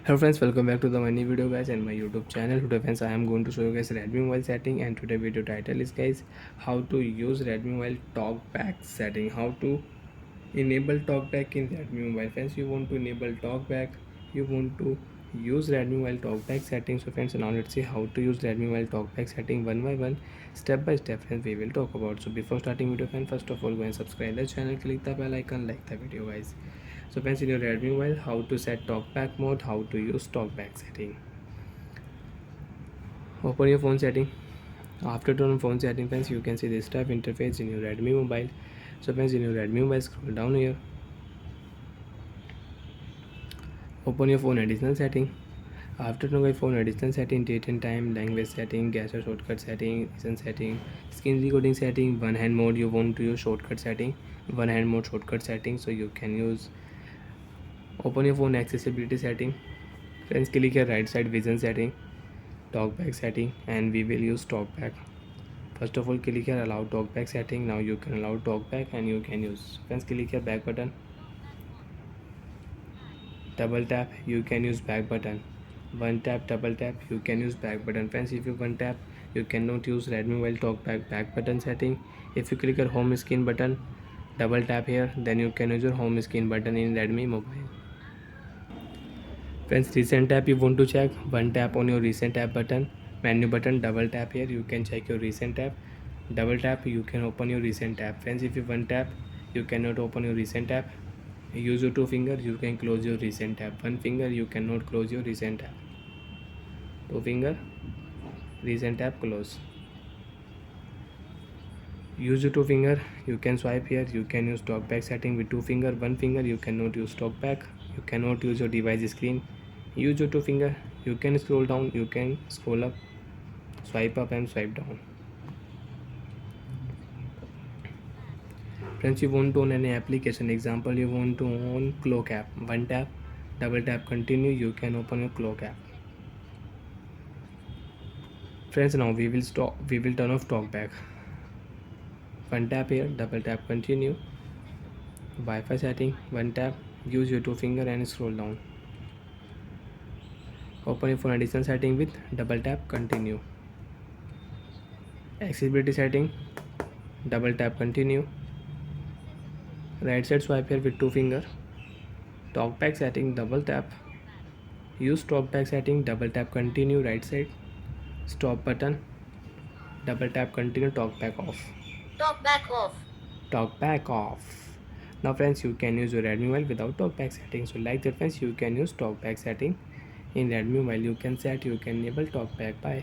Hello friends, welcome back to the new video guys and my YouTube channel. Today friends, I am going to show you guys Redmi mobile setting, and today video title is guys how to use Redmi mobile talkback setting. How to enable talkback in Redmi mobile. Friends, you want to enable talkback, you want to use Redmi mobile talkback setting. So friends, now let's see how to use Redmi mobile talkback setting one by one, step by step. Friends, we will talk about. So before starting video friends, first of all go and subscribe the channel, click the bell icon, like the video guys. So friends, in your Redmi mobile, how to set talkback mode, how to use talkback setting. Open your phone setting. After turn on phone setting friends, you can see this type interface in your Redmi mobile. So friends, in your Redmi mobile, scroll down here, open your phone additional setting. After turn on phone additional setting, date and time, language setting, gesture shortcut setting, listen setting, screen recording setting, one hand mode. You want to use shortcut setting, one hand mode shortcut setting, so you can use. Open your phone accessibility setting. Friends, click here right side vision setting, talkback setting, and we will use talkback. First of all, click here allow talkback setting. Now you can allow talkback and you can use. Friends, click here back button, double tap, you can use back button. One tap, double tap, you can use back button. Friends, if you one tap, you cannot use Redmi mobile talkback back button setting. If you click your home screen button, double tap here, then you can use your home screen button in Redmi mobile. Friends, recent tab you want to check, one tap on your recent tab button, menu button, double tap here, you can check your recent tab. Double tap, you can open your recent tab. Friends, if you one tap, you cannot open your recent tab. Use your two fingers, you can close your recent tab. One finger, you cannot close your recent tab. Two finger, recent tab close. Use your two finger, you can swipe here, you can use talkback setting with two finger. One finger, you cannot use talkback, you cannot use your device screen. Use your two finger, you can scroll down, you can scroll up, swipe up and swipe down. Friends, you want to own any application, example you want to own clock app, one tap, double tap continue, you can open your clock app. Friends, now we will turn off talkback. One tap here, double tap continue. Wi-Fi setting, one tap, use your two finger and scroll down. Open your phone additional setting with double tap continue. Accessibility setting, double tap continue. Right side swipe here with two finger. Talkback setting, double tap. Use talkback setting, double tap continue. Right side stop button, double tap continue. Talkback off. Talkback off. Talkback off. Now friends, you can use your Redmi mobile without talkback setting. So like that friends, you can use talkback setting in Redmi mobile. You can set, you can enable talkback. Bye.